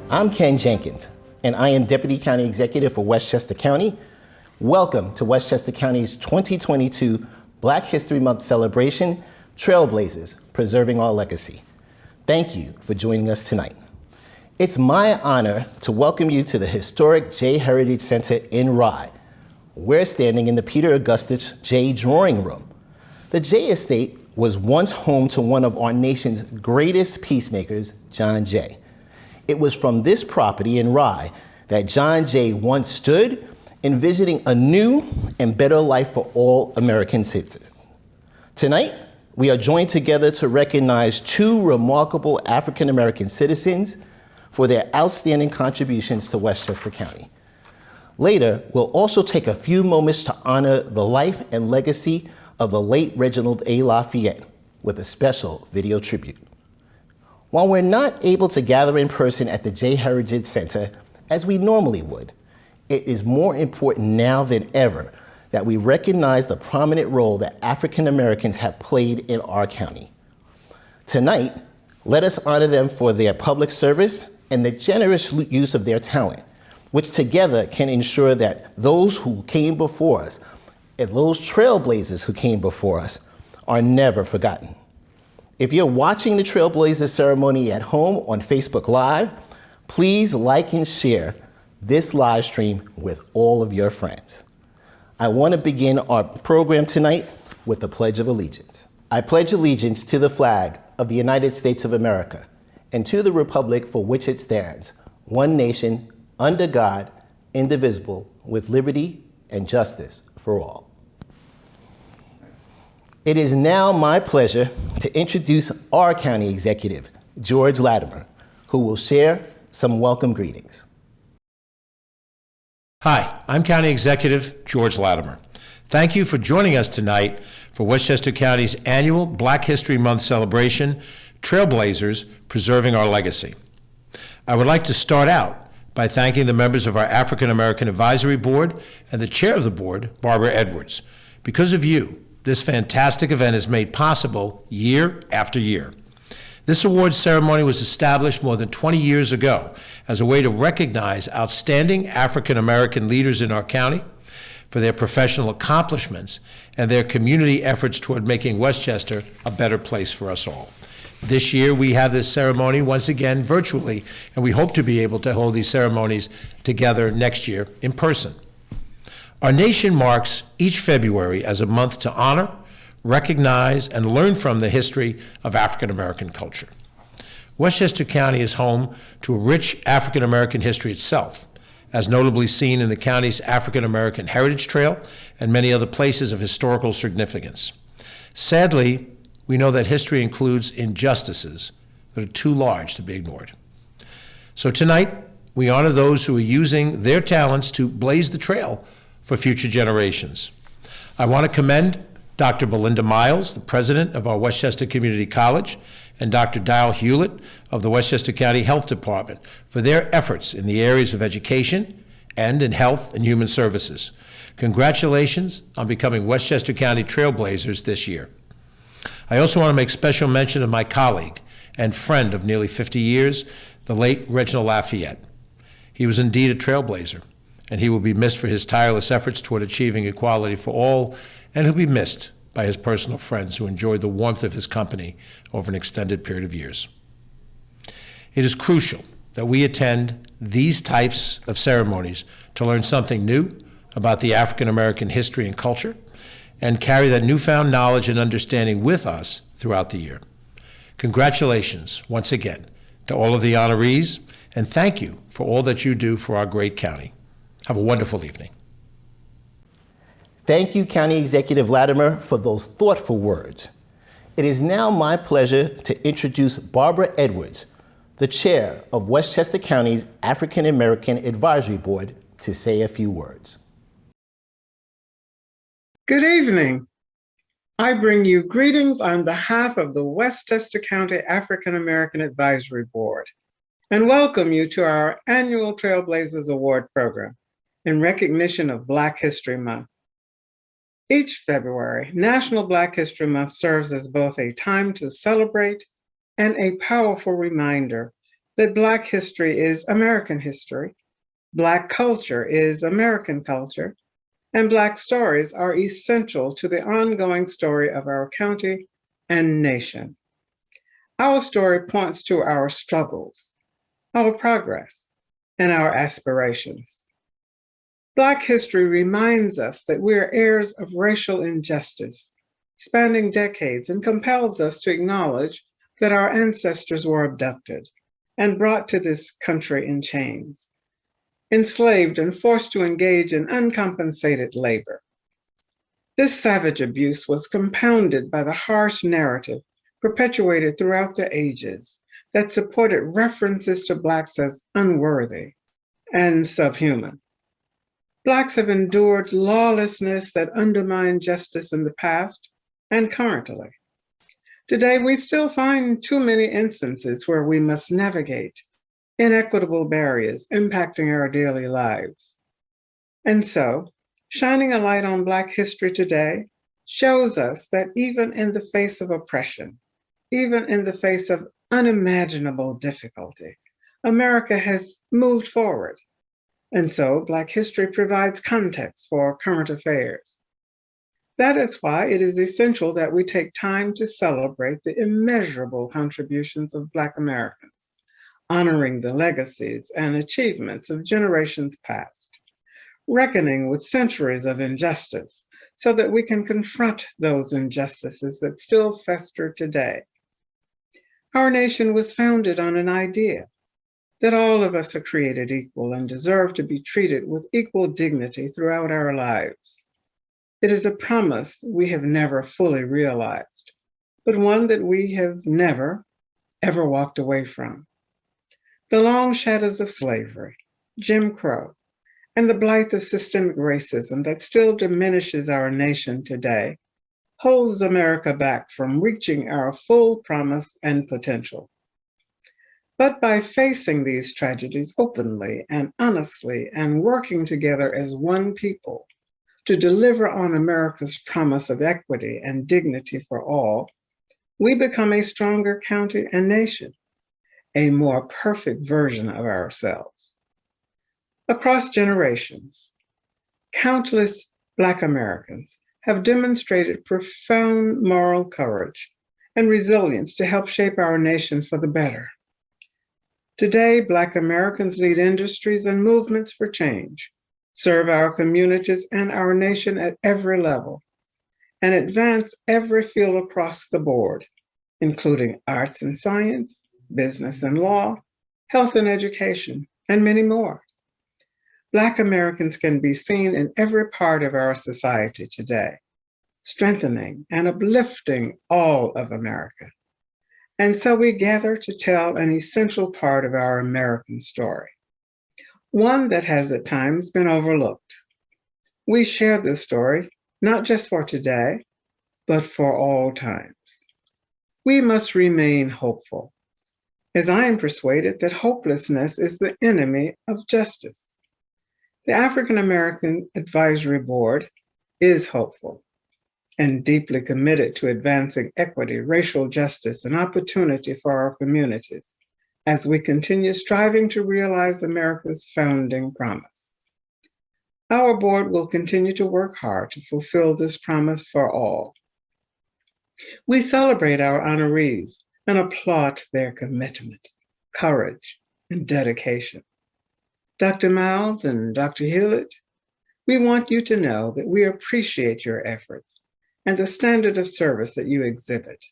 I'm Ken Jenkins, and I am Deputy County Executive for Westchester County. Welcome to Westchester County's 2022 Black History Month celebration, Trailblazers, Preserving Our Legacy. Thank you for joining us tonight. It's my honor to welcome you to the historic J Heritage Center in Rye. We're standing in the Peter Augustus J Drawing Room. The J Estate was once home to one of our nation's greatest peacemakers, John Jay. It was from this property in Rye that John Jay once stood, envisioning a new and better life for all American citizens. Tonight, we are joined together to recognize two remarkable African-American citizens for their outstanding contributions to Westchester County. Later, we'll also take a few moments to honor the life and legacy of the late Reginald A. Lafayette with a special video tribute. While we're not able to gather in person at the J Heritage Center as we normally would, it is more important now than ever that we recognize the prominent role that African Americans have played in our county. Tonight, let us honor them for their public service and the generous use of their talent, which together can ensure that those who came before us and those trailblazers who came before us are never forgotten. If you're watching the Trailblazers ceremony at home on Facebook Live, please like and share this live stream with all of your friends. I want to begin our program tonight with the Pledge of Allegiance. I pledge allegiance to the flag of the United States of America and to the republic for which it stands, one nation, under God, indivisible, with liberty and justice for all. It is now my pleasure to introduce our county executive, George Latimer, who will share some welcome greetings. Hi, I'm County Executive George Latimer. Thank you for joining us tonight for Westchester County's annual Black History Month celebration, Trailblazers, Preserving Our Legacy. I would like to start out by thanking the members of our African American Advisory Board and the chair of the board, Barbara Edwards. Because of you, this fantastic event is made possible year after year. This awards ceremony was established more than 20 years ago as a way to recognize outstanding African American leaders in our county for their professional accomplishments and their community efforts toward making Westchester a better place for us all. This year, we have this ceremony once again virtually, and we hope to be able to hold these ceremonies together next year in person. Our nation marks each February as a month to honor, recognize, and learn from the history of African American culture. Westchester County is home to a rich African American history itself, as notably seen in the county's African American Heritage Trail and many other places of historical significance. Sadly, we know that history includes injustices that are too large to be ignored. So tonight, we honor those who are using their talents to blaze the trail for future generations. I want to commend Dr. Belinda Miles, the president of our Westchester Community College, and Dr. Dial Hewlett of the Westchester County Health Department for their efforts in the areas of education and in health and human services. Congratulations on becoming Westchester County Trailblazers this year. I also want to make special mention of my colleague and friend of nearly 50 years, the late Reginald Lafayette. He was indeed a trailblazer, and he will be missed for his tireless efforts toward achieving equality for all, and he'll be missed by his personal friends who enjoyed the warmth of his company over an extended period of years. It is crucial that we attend these types of ceremonies to learn something new about the African American history and culture, and carry that newfound knowledge and understanding with us throughout the year. Congratulations, once again, to all of the honorees, and thank you for all that you do for our great county. Have a wonderful evening. Thank you, County Executive Latimer, for those thoughtful words. It is now my pleasure to introduce Barbara Edwards, the chair of Westchester County's African American Advisory Board, to say a few words. Good evening. I bring you greetings on behalf of the Westchester County African American Advisory Board and welcome you to our annual Trailblazers Award program in recognition of Black History Month. Each February, National Black History Month serves as both a time to celebrate and a powerful reminder that Black history is American history, Black culture is American culture, and Black stories are essential to the ongoing story of our county and nation. Our story points to our struggles, our progress, and our aspirations. Black history reminds us that we are heirs of racial injustice, spanning decades, and compels us to acknowledge that our ancestors were abducted and brought to this country in chains, enslaved and forced to engage in uncompensated labor. This savage abuse was compounded by the harsh narrative perpetuated throughout the ages that supported references to Blacks as unworthy and subhuman. Blacks have endured lawlessness that undermined justice in the past and currently. Today, we still find too many instances where we must navigate inequitable barriers impacting our daily lives. And so, shining a light on Black history today shows us that even in the face of oppression, even in the face of unimaginable difficulty, America has moved forward. And so Black history provides context for current affairs. That is why it is essential that we take time to celebrate the immeasurable contributions of Black Americans, honoring the legacies and achievements of generations past, reckoning with centuries of injustice so that we can confront those injustices that still fester today. Our nation was founded on an idea that all of us are created equal and deserve to be treated with equal dignity throughout our lives. It is a promise we have never fully realized, but one that we have never, ever walked away from. The long shadows of slavery, Jim Crow, and the blight of systemic racism that still diminishes our nation today holds America back from reaching our full promise and potential. But by facing these tragedies openly and honestly and working together as one people to deliver on America's promise of equity and dignity for all, we become a stronger county and nation, a more perfect version of ourselves. Across generations, countless Black Americans have demonstrated profound moral courage and resilience to help shape our nation for the better. Today, Black Americans lead industries and movements for change, serve our communities and our nation at every level, and advance every field across the board, including arts and science, business and law, health and education, and many more. Black Americans can be seen in every part of our society today, strengthening and uplifting all of America. And so we gather to tell an essential part of our American story, one that has at times been overlooked. We share this story not just for today, but for all times. We must remain hopeful, as I am persuaded that hopelessness is the enemy of justice. The African American Advisory Board is hopeful and deeply committed to advancing equity, racial justice, and opportunity for our communities as we continue striving to realize America's founding promise. Our board will continue to work hard to fulfill this promise for all. We celebrate our honorees and applaud their commitment, courage, and dedication. Dr. Miles and Dr. Hewlett, we want you to know that we appreciate your efforts and the standard of service that you exhibit,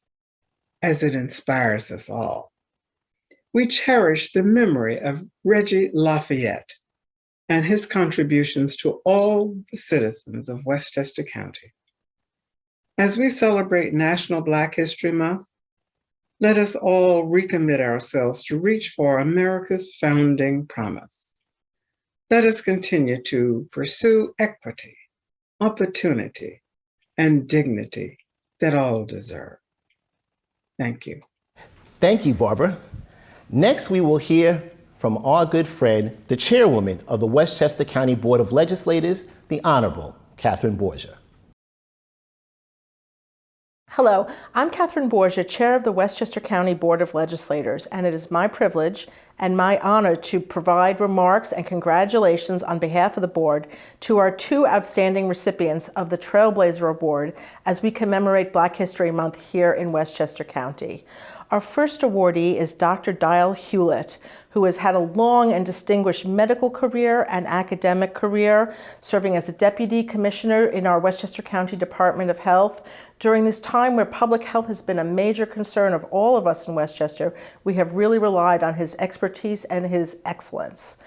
as it inspires us all. We cherish the memory of Reggie Lafayette and his contributions to all the citizens of Westchester County. As we celebrate National Black History Month, let us all recommit ourselves to reach for America's founding promise. Let us continue to pursue equity, opportunity, and dignity that all deserve. Thank you. Thank you, Barbara. Next, we will hear from our good friend, the chairwoman of the Westchester County Board of Legislators, the Honorable Catherine Borgia. Hello, I'm Catherine Borgia, Chair of the Westchester County Board of Legislators, and it is my privilege and my honor to provide remarks and congratulations on behalf of the board to our two outstanding recipients of the Trailblazer Award as we commemorate Black History Month here in Westchester County. Our first awardee is Dr. Dial Hewlett, who has had a long and distinguished medical career and academic career, serving as a deputy commissioner in our Westchester County Department of Health. During this time where public health has been a major concern of all of us in Westchester, we have really relied on his expertise and his excellence.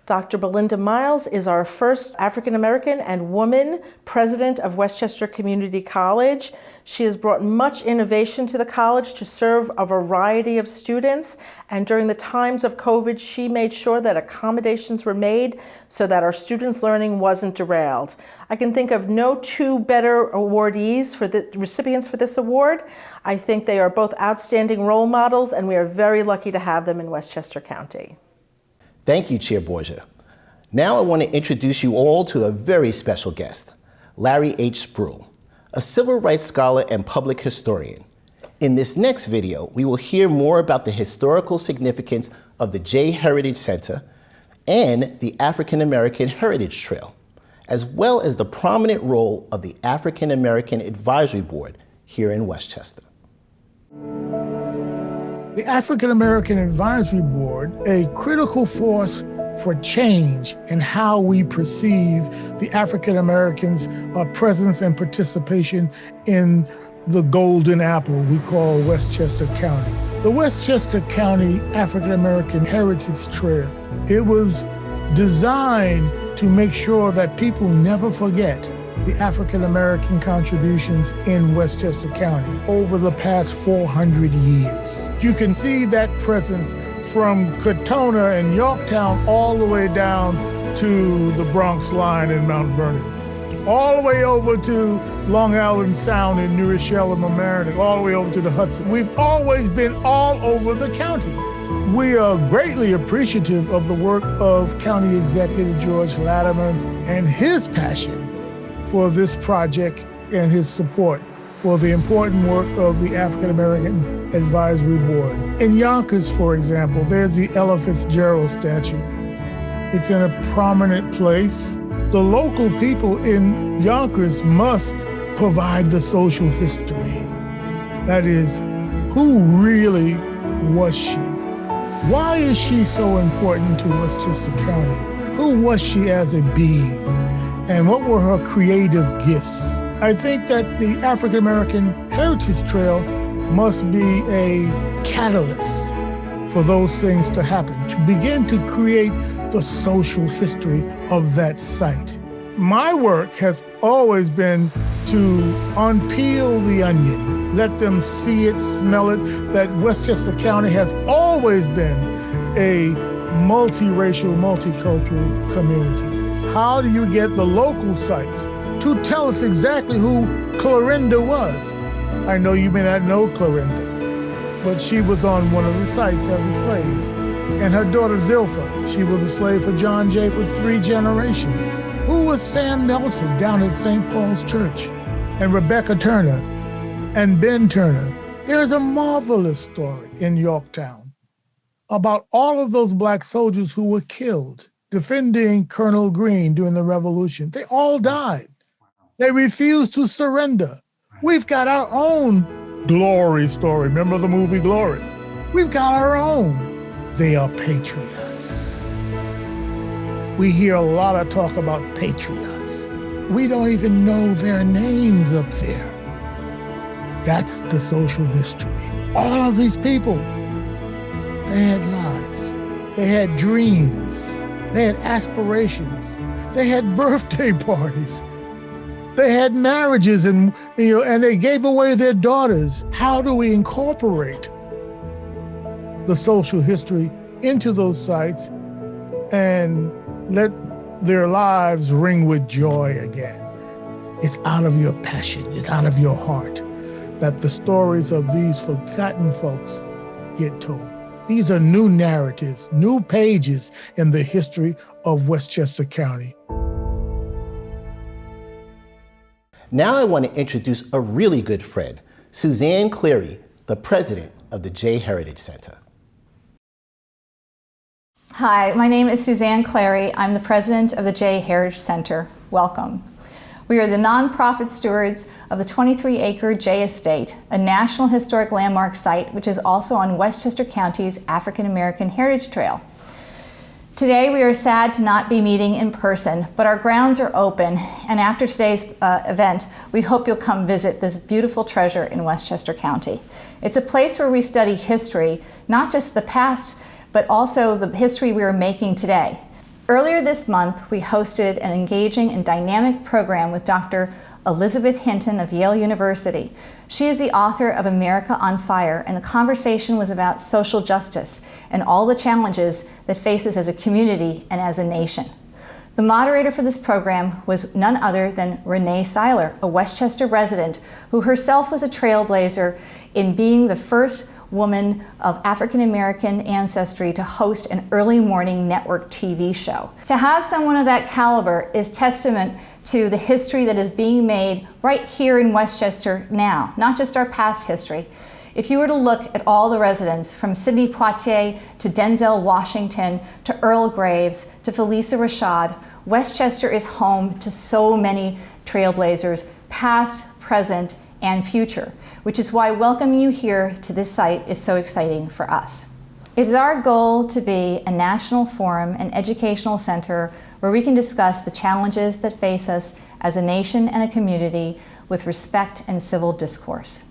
Dr. Belinda Miles is our first African American and woman president of Westchester Community College. She has brought much innovation to the college to serve a variety of students, and during the times of COVID, she made sure that accommodations were made so that our students' learning wasn't derailed. I can think of no two better awardees for the recipients for this award. I think they are both outstanding role models, and we are very lucky to have them in Westchester County. Thank you, Chair Borgia. Now I want to introduce you all to a very special guest, Larry H. Spruhl, a civil rights scholar and public historian. In this next video, we will hear more about the historical significance of the Jay Heritage Center and the African American Heritage Trail, as well as the prominent role of the African American Advisory Board here in Westchester. The African American Advisory Board, a critical force for change in how we perceive the African Americans' presence and participation in the golden apple we call Westchester County. The Westchester County African American Heritage Trail, it was designed to make sure that people never forget the African American contributions in Westchester County over the past 400 years. You can see that presence from Katona and Yorktown all the way down to the Bronx line in Mount Vernon, all the way over to Long Island Sound in New Rochelle and Mamaroneck, all the way over to the Hudson. We've always been all over the county. We are greatly appreciative of the work of County Executive George Latimer and his passion for this project and his support for the important work of the African American Advisory Board. In Yonkers, for example, there's the Ella Fitzgerald statue. It's in a prominent place. The local people in Yonkers must provide the social history. That is, who really was she? Why is she so important to Westchester County? Who was she as a being? And what were her creative gifts? I think that the African American Heritage Trail must be a catalyst for those things to happen, to begin to create the social history of that site. My work has always been to unpeel the onion, let them see it, smell it, that Westchester County has always been a multiracial, multicultural community. How do you get the local sites to tell us exactly who Clorinda was? I know you may not know Clorinda, but she was on one of the sites as a slave. And her daughter Zilpha, she was a slave for John Jay for 3 generations. Who was Sam Nelson down at St. Paul's Church? And Rebecca Turner and Ben Turner. There's a marvelous story in Yorktown about all of those Black soldiers who were killed defending Colonel Greene during the Revolution. They all died. They refused to surrender. We've got our own glory story. Remember the movie Glory? We've got our own. They are patriots. We hear a lot of talk about patriots. We don't even know their names up there. That's the social history. All of these people, they had lives. They had dreams. They had aspirations. They had birthday parties. They had marriages and they gave away their daughters. How do we incorporate the social history into those sites and let their lives ring with joy again? It's out of your passion, it's out of your heart that the stories of these forgotten folks get told. These are new narratives, new pages in the history of Westchester County. Now I want to introduce a really good friend, Suzanne Cleary, the president of the J Heritage Center. Hi, my name is Suzanne Clary. I'm the president of the J Heritage Center. Welcome. We are the nonprofit stewards of the 23-acre J Estate, a National Historic Landmark site which is also on Westchester County's African American Heritage Trail. Today we are sad to not be meeting in person, but our grounds are open, and after today's event, we hope you'll come visit this beautiful treasure in Westchester County. It's a place where we study history, not just the past, but also the history we are making today. Earlier this month, we hosted an engaging and dynamic program with Dr. Elizabeth Hinton of Yale University. She is the author of America on Fire, and the conversation was about social justice and all the challenges that faces as a community and as a nation. The moderator for this program was none other than Renee Seiler, a Westchester resident who herself was a trailblazer in being the first woman of African American ancestry to host an early morning network TV show. To have someone of that caliber is testament to the history that is being made right here in Westchester now, not just our past history. If you were to look at all the residents, from Sidney Poitier to Denzel Washington to Earl Graves to Phylicia Rashad, Westchester is home to so many trailblazers, past, present, and future, which is why welcoming you here to this site is so exciting for us. It is our goal to be a national forum and educational center where we can discuss the challenges that face us as a nation and a community with respect and civil discourse.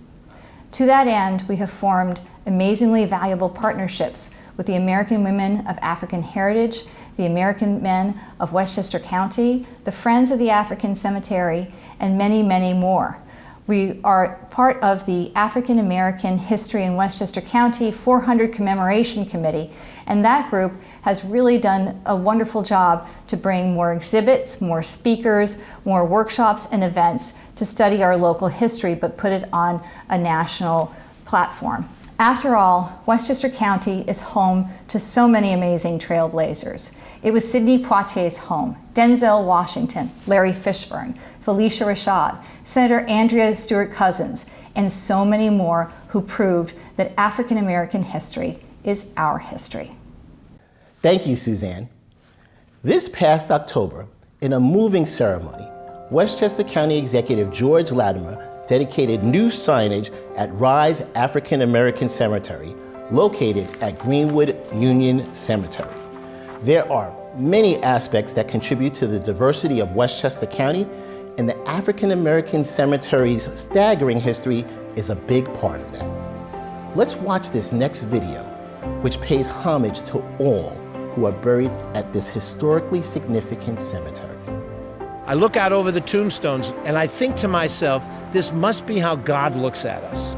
To that end, we have formed amazingly valuable partnerships with the American Women of African Heritage, the American Men of Westchester County, the Friends of the African Cemetery, and many, many more. We are part of the African American History in Westchester County 400 Commemoration Committee, and that group has really done a wonderful job to bring more exhibits, more speakers, more workshops and events to study our local history, but put it on a national platform. After all, Westchester County is home to so many amazing trailblazers. It was Sidney Poitier's home, Denzel Washington, Larry Fishburne, Phylicia Rashad, Senator Andrea Stewart Cousins, and so many more who proved that African American history is our history. Thank you, Suzanne. This past October, in a moving ceremony, Westchester County Executive George Latimer dedicated new signage at Rise African American Cemetery, located at Greenwood Union Cemetery. There are many aspects that contribute to the diversity of Westchester County, and the African American Cemetery's staggering history is a big part of that. Let's watch this next video, which pays homage to all who are buried at this historically significant cemetery. I look out over the tombstones and I think to myself, this must be how God looks at us.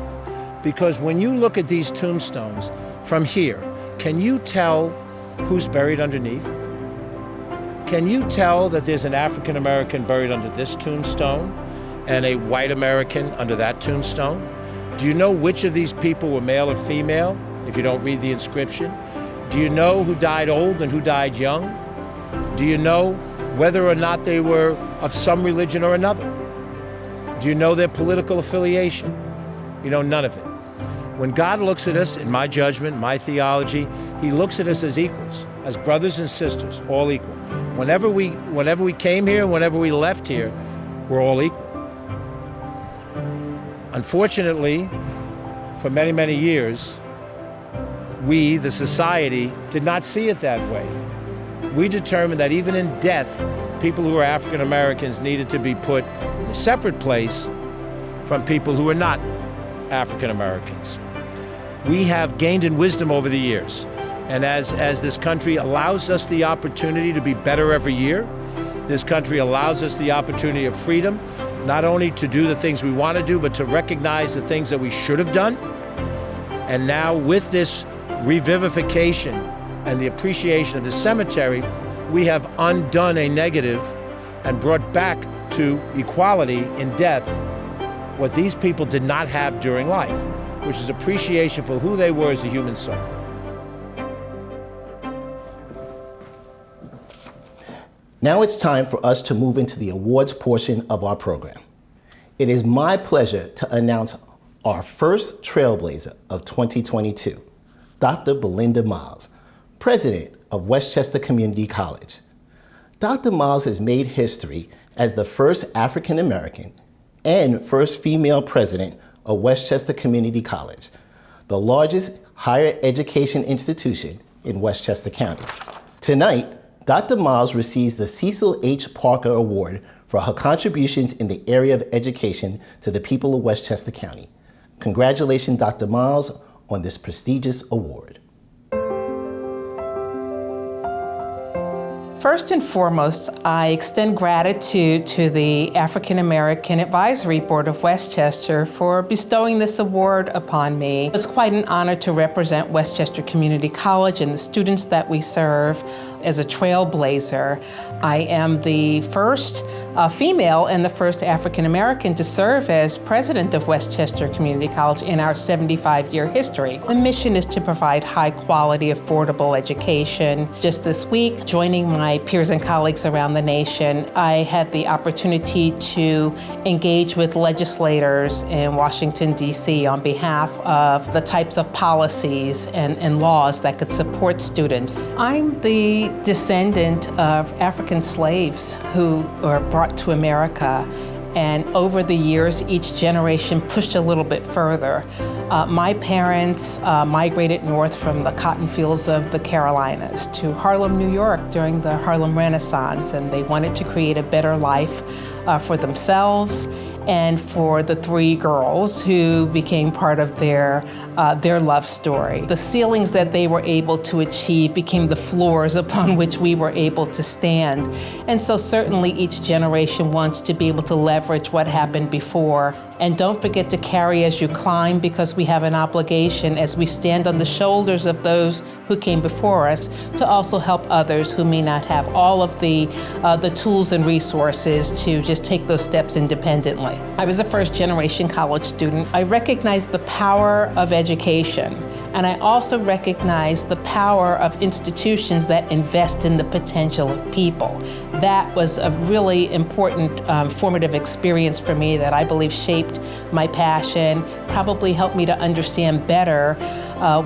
Because when you look at these tombstones from here, can you tell who's buried underneath? Can you tell that there's an African American buried under this tombstone and a white American under that tombstone? Do you know which of these people were male or female if you don't read the inscription? Do you know who died old and who died young? Do you know whether or not they were of some religion or another? Do you know their political affiliation? You know none of it. When God looks at us, in my judgment, my theology, he looks at us as equals, as brothers and sisters, all equal. Whenever we came here and whenever we left here, we're all equal. Unfortunately, for many, many years, we, the society, did not see it that way. We determined that even in death, people who were African Americans needed to be put in a separate place from people who were not African Americans. We have gained in wisdom over the years, and as this country allows us the opportunity to be better every year, this country allows us the opportunity of freedom, not only to do the things we want to do, but to recognize the things that we should have done. And now with this revivification and the appreciation of the cemetery, we have undone a negative and brought back to equality in death what these people did not have during life, which is appreciation for who they were as a human soul. Now it's time for us to move into the awards portion of our program. It is my pleasure to announce our first Trailblazer of 2022, Dr. Belinda Miles, President of Westchester Community College. Dr. Miles has made history as the first African American and first female president of Westchester Community College, the largest higher education institution in Westchester County. Tonight, Dr. Miles receives the Cecil H. Parker Award for her contributions in the area of education to the people of Westchester County. Congratulations, Dr. Miles, on this prestigious award. First and foremost, I extend gratitude to the African American Advisory Board of Westchester for bestowing this award upon me. It's quite an honor to represent Westchester Community College and the students that we serve as a trailblazer. I am the first female and the first African American to serve as president of Westchester Community College in our 75-year history. The mission is to provide high-quality, affordable education. Just this week, joining my peers and colleagues around the nation, I had the opportunity to engage with legislators in Washington, D.C. on behalf of the types of policies and laws that could support students. I'm the descendant of African slaves who were brought to America, and over the years, each generation pushed a little bit further. My parents migrated north from the cotton fields of the Carolinas to Harlem, New York during the Harlem Renaissance, and they wanted to create a better life for themselves and for the three girls who became part of their love story. The ceilings that they were able to achieve became the floors upon which we were able to stand. And so certainly each generation wants to be able to leverage what happened before. And don't forget to carry as you climb, because we have an obligation as we stand on the shoulders of those who came before us to also help others who may not have all of the tools and resources to just take those steps independently. I was a first-generation college student. I recognized the power of education, and I also recognize the power of institutions that invest in the potential of people. That was a really important formative experience for me that I believe shaped my passion, probably helped me to understand better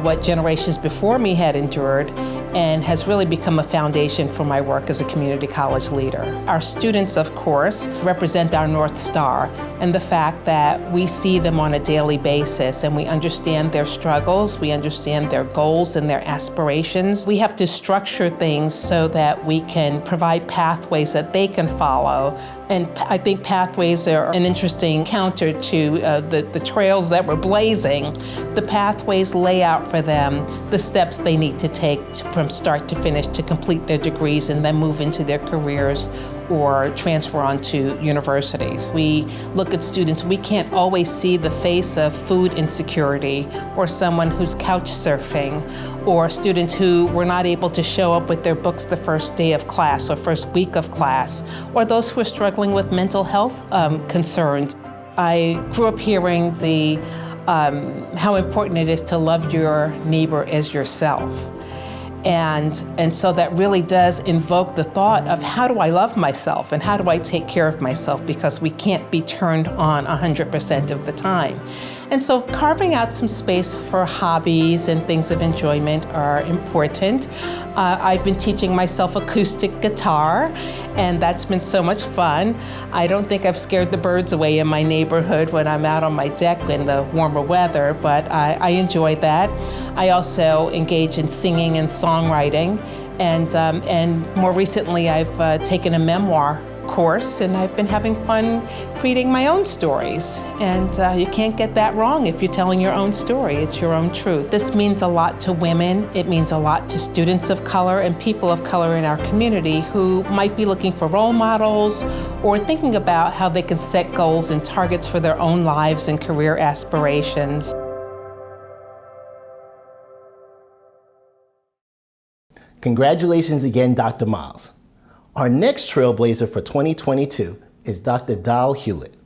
what generations before me had endured, and has really become a foundation for my work as a community college leader. Our students, of course, represent our North Star, and the fact that we see them on a daily basis and we understand their struggles, we understand their goals and their aspirations. We have to structure things so that we can provide pathways that they can follow. And I think pathways are an interesting counter to the trails that we're blazing. The pathways lay out for them the steps they need to take from start to finish to complete their degrees and then move into their careers or transfer on to universities. We look at students, we can't always see the face of food insecurity or someone who's couch surfing, or students who were not able to show up with their books the first day of class or first week of class, or those who are struggling with mental health concerns. I grew up hearing how important it is to love your neighbor as yourself. And so that really does invoke the thought of how do I love myself and how do I take care of myself, because we can't be turned on 100% of the time. And so carving out some space for hobbies and things of enjoyment are important. I've been teaching myself acoustic guitar, and that's been so much fun. I don't think I've scared the birds away in my neighborhood when I'm out on my deck in the warmer weather, but I enjoy that. I also engage in singing and songwriting, and more recently I've taken a memoir course, and I've been having fun creating my own stories. And you can't get that wrong if you're telling your own story. It's your own truth. This means a lot to women. It means a lot to students of color and people of color in our community who might be looking for role models or thinking about how they can set goals and targets for their own lives and career aspirations. Congratulations again, Dr. Miles. Our next Trailblazer for 2022 is Dr. Dial Hewlett,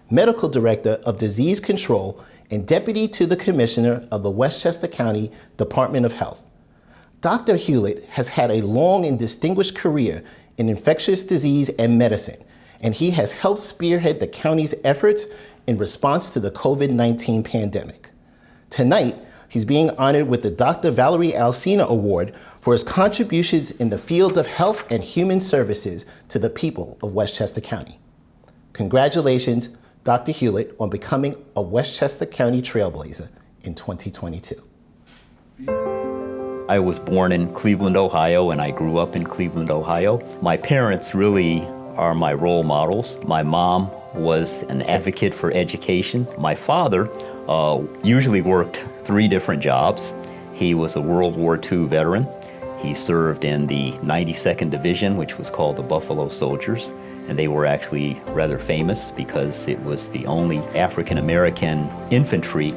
Medical Director of Disease Control and Deputy to the Commissioner of the Westchester County Department of Health. Dr. Hewlett has had a long and distinguished career in infectious disease and medicine, and he has helped spearhead the county's efforts in response to the COVID-19 pandemic. Tonight, he's being honored with the Dr. Valerie Alsina Award for his contributions in the field of health and human services to the people of Westchester County. Congratulations, Dr. Hewlett, on becoming a Westchester County Trailblazer in 2022. I was born in Cleveland, Ohio, and I grew up in Cleveland, Ohio. My parents really are my role models. My mom was an advocate for education. My father usually worked 3 different jobs. He was a World War II veteran. He served in the 92nd Division, which was called the Buffalo Soldiers, and they were actually rather famous because it was the only African-American infantry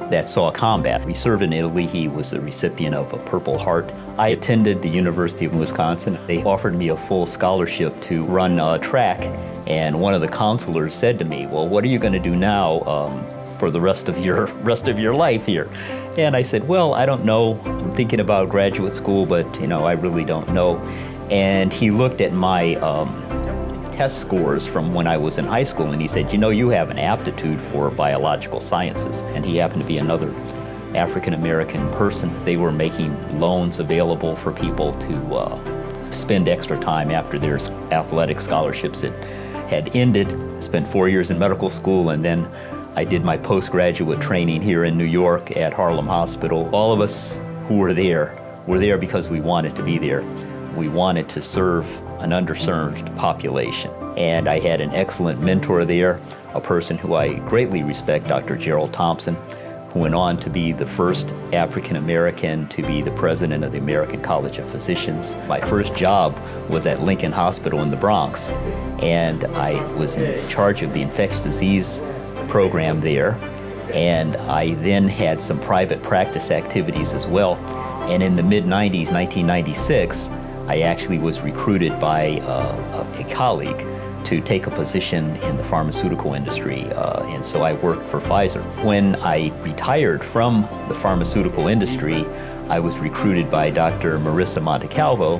that saw combat. He served in Italy. He was a recipient of a Purple Heart. I attended the University of Wisconsin. They offered me a full scholarship to run track, and one of the counselors said to me, "Well, what are you going to do now for the rest of your life here?" And I said, "Well, I don't know. I'm thinking about graduate school, but I really don't know." And he looked at my test scores from when I was in high school, and he said, "You have an aptitude for biological sciences." And he happened to be another African-American person. They were making loans available for people to spend extra time after their athletic scholarships had ended. I spent 4 years in medical school, and then I did my postgraduate training here in New York at Harlem Hospital. All of us who were there because we wanted to be there. We wanted to serve an underserved population. And I had an excellent mentor there, a person who I greatly respect, Dr. Gerald Thompson, who went on to be the first African American to be the president of the American College of Physicians. My first job was at Lincoln Hospital in the Bronx, and I was in charge of the infectious disease program there. And I then had some private practice activities as well. And in the mid-90s, 1996, I actually was recruited by a colleague to take a position in the pharmaceutical industry, and so I worked for Pfizer. When I retired from the pharmaceutical industry, I was recruited by Dr. Marissa Montecalvo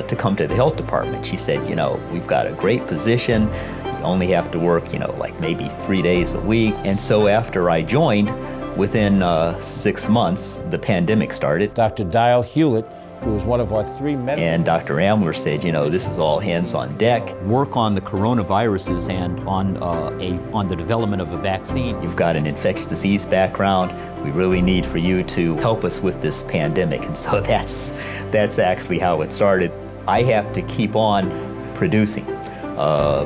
to come to the health department. She said, "We've got a great position. You only have to work, like maybe 3 days a week." And so after I joined, within 6 months, the pandemic started. Dr. Dial Hewlett, who was one of our 3 medical... And Dr. Amler said, this is all hands on deck. Work on the coronaviruses and on the development of a vaccine. You've got an infectious disease background. We really need for you to help us with this pandemic. And so that's actually how it started. I have to keep on producing.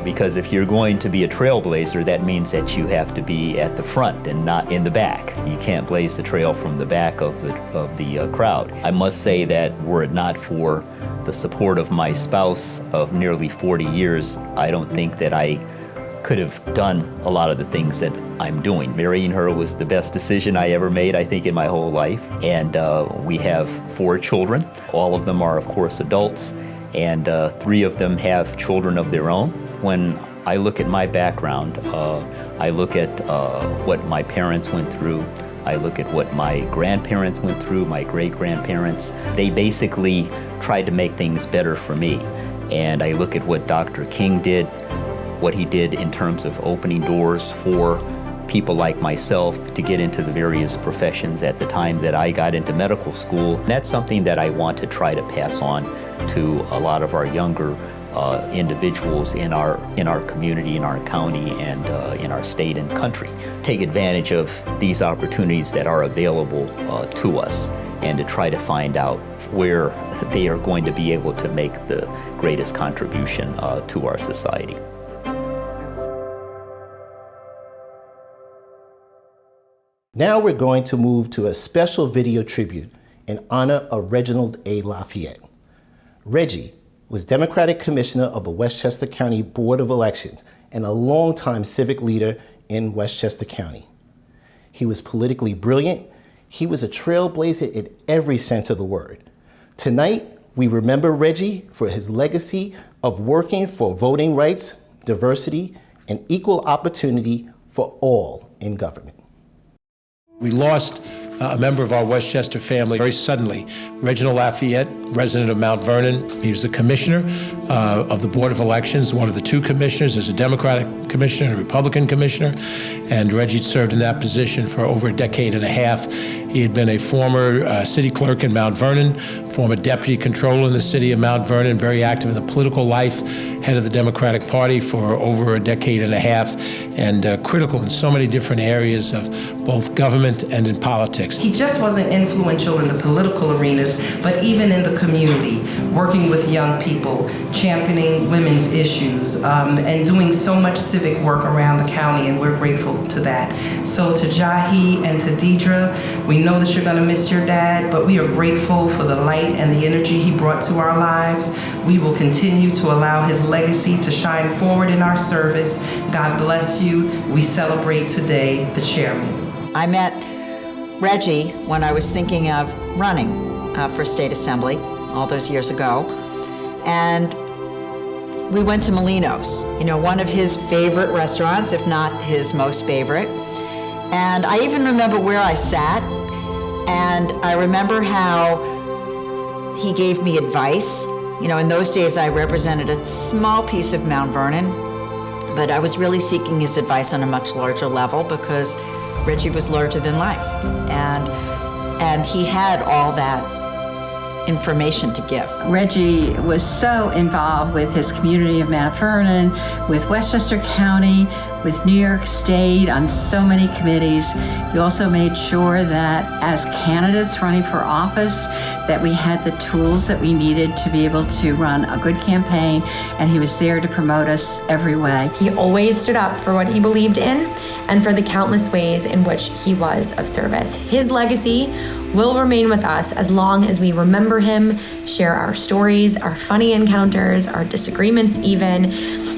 Because if you're going to be a trailblazer, that means that you have to be at the front and not in the back. You can't blaze the trail from the back of the crowd. I must say that were it not for the support of my spouse of nearly 40 years, I don't think that I could have done a lot of the things that I'm doing. Marrying her was the best decision I ever made, I think, in my whole life. And we have 4 children. All of them are, of course, adults. And 3 of them have children of their own. When I look at my background, I look at what my parents went through. I look at what my grandparents went through, my great-grandparents. They basically tried to make things better for me. And I look at what Dr. King did, what he did in terms of opening doors for people like myself to get into the various professions at the time that I got into medical school. And that's something that I want to try to pass on to a lot of our younger individuals in our community, in our county, and in our state and country. Take advantage of these opportunities that are available to us, and to try to find out where they are going to be able to make the greatest contribution to our society. Now we're going to move to a special video tribute in honor of Reginald A. Lafayette. Reggie was Democratic Commissioner of the Westchester County Board of Elections and a longtime civic leader in Westchester County. He was politically brilliant. He was a trailblazer in every sense of the word. Tonight, we remember Reggie for his legacy of working for voting rights, diversity, and equal opportunity for all in government. We lost a member of our Westchester family very suddenly. Reginald Lafayette, resident of Mount Vernon, he was the commissioner of the Board of Elections, one of the two commissioners. There's a Democratic commissioner and a Republican commissioner, and Reggie served in that position for over a decade and a half. He had been a former city clerk in Mount Vernon, former deputy controller in the city of Mount Vernon, very active in the political life, head of the Democratic Party for over a decade and a half, and critical in so many different areas of both government and in politics. He just wasn't influential in the political arenas, but even in the community, working with young people, championing women's issues, and doing so much civic work around the county, and we're grateful to that. So to Jahi and to Deidre, we know that you're gonna miss your dad, but we are grateful for the light and the energy he brought to our lives. We will continue to allow his legacy to shine forward in our service. God bless you. We celebrate today the chairman. I met Reggie when I was thinking of running for state assembly all those years ago, and we went to Molino's, one of his favorite restaurants, if not his most favorite. And I even remember where I sat, and I remember how he gave me advice. In those days I represented a small piece of Mount Vernon, but I was really seeking his advice on a much larger level because Reggie was larger than life, and he had all that information to give. Reggie was so involved with his community of Mount Vernon, with Westchester County, with New York State, on so many committees. He also made sure that as candidates running for office, that we had the tools that we needed to be able to run a good campaign, and he was there to promote us every way. He always stood up for what he believed in and for the countless ways in which he was of service. His legacy will remain with us as long as we remember him, share our stories, our funny encounters, our disagreements even,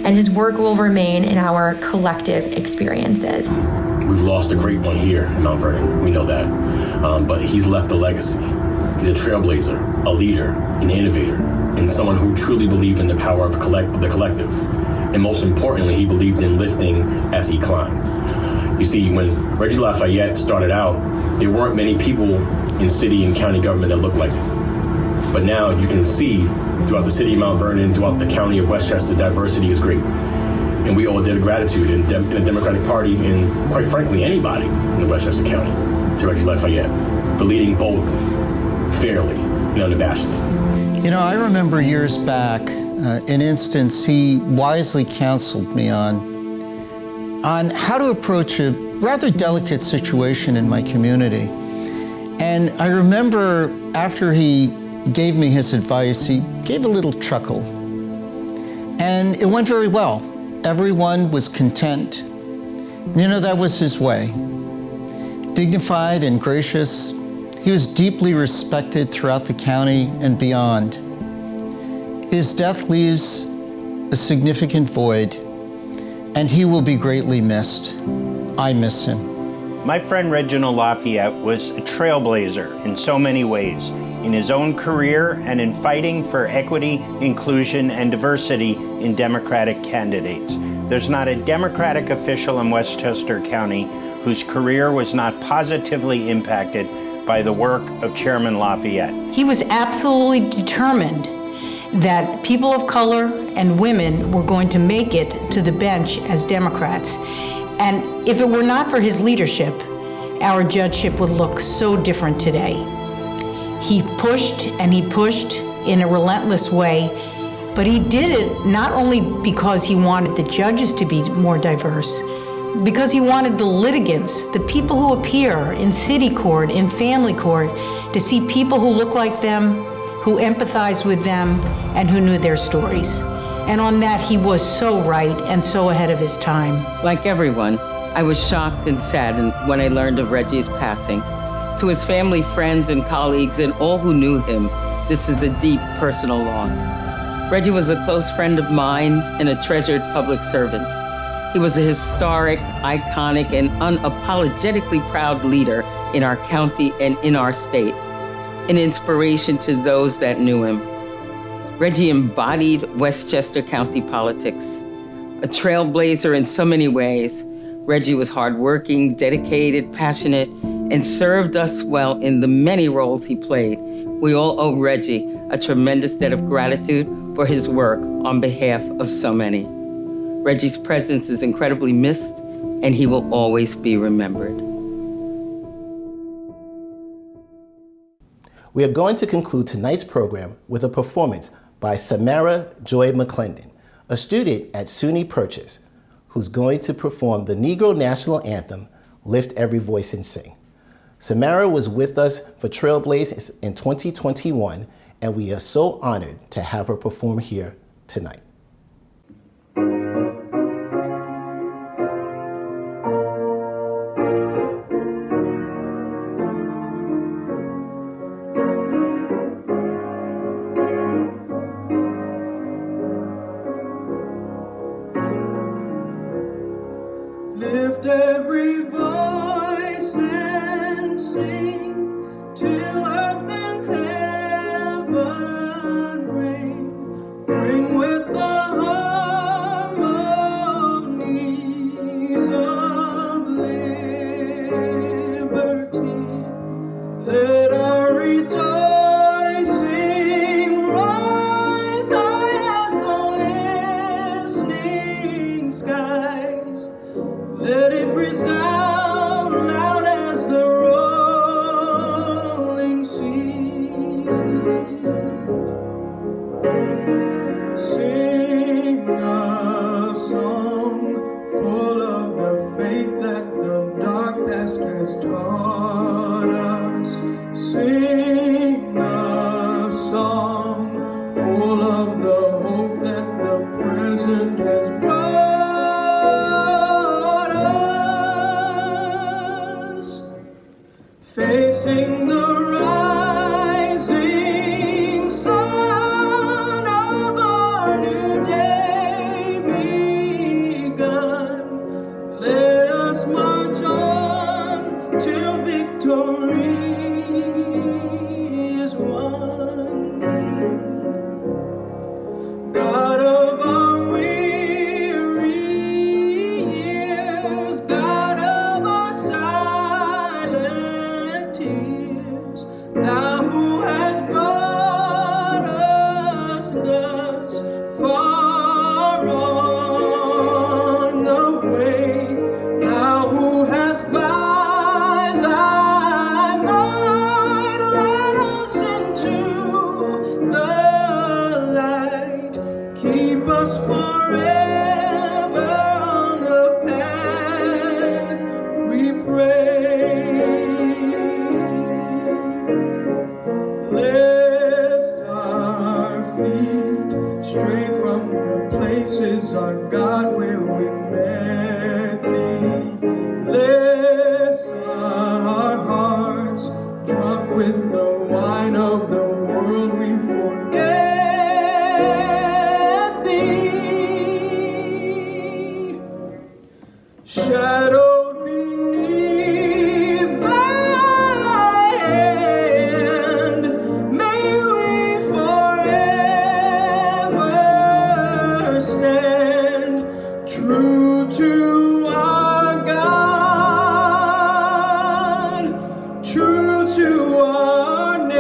and his work will remain in our collective experiences. We've lost a great one here in Mount Vernon, we know that, but he's left a legacy. He's a trailblazer, a leader, an innovator, and someone who truly believed in the power of the collective. And most importantly, he believed in lifting as he climbed. You see, when Reggie Lafayette started out, there weren't many people in city and county government that looked like him. But now you can see throughout the city of Mount Vernon, throughout the county of Westchester, diversity is great. And we owe a debt of gratitude in the Democratic Party and, quite frankly, anybody in the Westchester County to Reggie Lafayette for leading boldly, fairly, and unabashedly. I remember years back, an instance he wisely counseled me on how to approach a rather delicate situation in my community. And I remember after he gave me his advice, he gave a little chuckle. And it went very well. Everyone was content. That was his way. Dignified and gracious, he was deeply respected throughout the county and beyond. His death leaves a significant void, and he will be greatly missed. I miss him. My friend Reginald Lafayette was a trailblazer in so many ways, in his own career and in fighting for equity, inclusion, and diversity in Democratic candidates. There's not a Democratic official in Westchester County whose career was not positively impacted by the work of Chairman Lafayette. He was absolutely determined that people of color and women were going to make it to the bench as Democrats. And if it were not for his leadership, our judgeship would look so different today. He pushed and he pushed in a relentless way, but he did it not only because he wanted the judges to be more diverse, because he wanted the litigants, the people who appear in city court, in family court, to see people who look like them, who empathized with them, and who knew their stories. And on that, he was so right and so ahead of his time. Like everyone, I was shocked and saddened when I learned of Reggie's passing. To his family, friends, and colleagues, and all who knew him, this is a deep personal loss. Reggie was a close friend of mine and a treasured public servant. He was a historic, iconic, and unapologetically proud leader in our county and in our state, an inspiration to those that knew him. Reggie embodied Westchester County politics. A trailblazer in so many ways, Reggie was hardworking, dedicated, passionate, and served us well in the many roles he played. We all owe Reggie a tremendous debt of gratitude for his work on behalf of so many. Reggie's presence is incredibly missed, and he will always be remembered. We are going to conclude tonight's program with a performance by Samara Joy McClendon, a student at SUNY Purchase, who's going to perform the Negro National Anthem, Lift Every Voice and Sing. Samara was with us for Trailblazers in 2021, and we are so honored to have her perform here tonight. Lift every voice and sing till earth and heaven ring. Ring with the harmonies of liberty. Let our rejoicing rise high as the listening skies. Let it resound loud as the rolling sea. Sing a song full of the faith that the dark past has taught us. Sing a song full of the hope that the present has brought. Facing the rising sun of our new day begun, let us march on till victory is won. God of our weary years, God of our silent tears, thou who has brought us thus far on the way, thou who has by thy might led us into the light, keep us forever on the path we pray. Lest our feet stray from the places, our God, where we met thee. Lest our hearts, drunk with the wine of the world, we forget thee. Shadowed beneath thy hand, may we forever stand true to our God, true to our native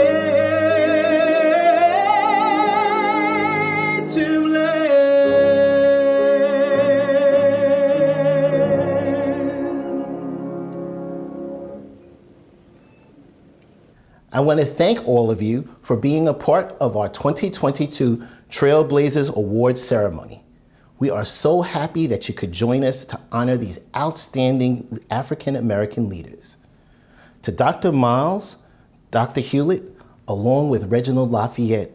I want to thank all of you for being a part of our 2022 Trailblazers Awards ceremony. We are so happy that you could join us to honor these outstanding African American leaders. To Dr. Miles, Dr. Hewlett, along with Reginald Lafayette,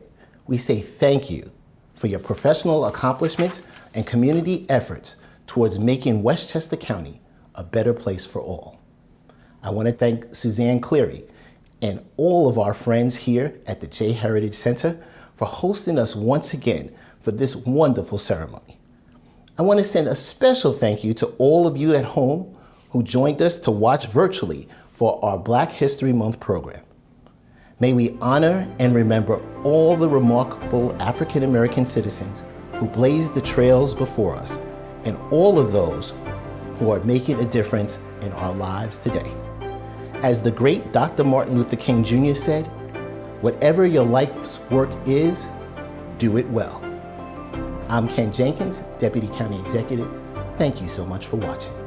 we say thank you for your professional accomplishments and community efforts towards making Westchester County a better place for all. I want to thank Suzanne Cleary and all of our friends here at the J Heritage Center for hosting us once again for this wonderful ceremony. I want to send a special thank you to all of you at home who joined us to watch virtually for our Black History Month program. May we honor and remember all the remarkable African American citizens who blazed the trails before us and all of those who are making a difference in our lives today. As the great Dr. Martin Luther King Jr. said, whatever your life's work is, do it well. I'm Ken Jenkins, Deputy County Executive. Thank you so much for watching.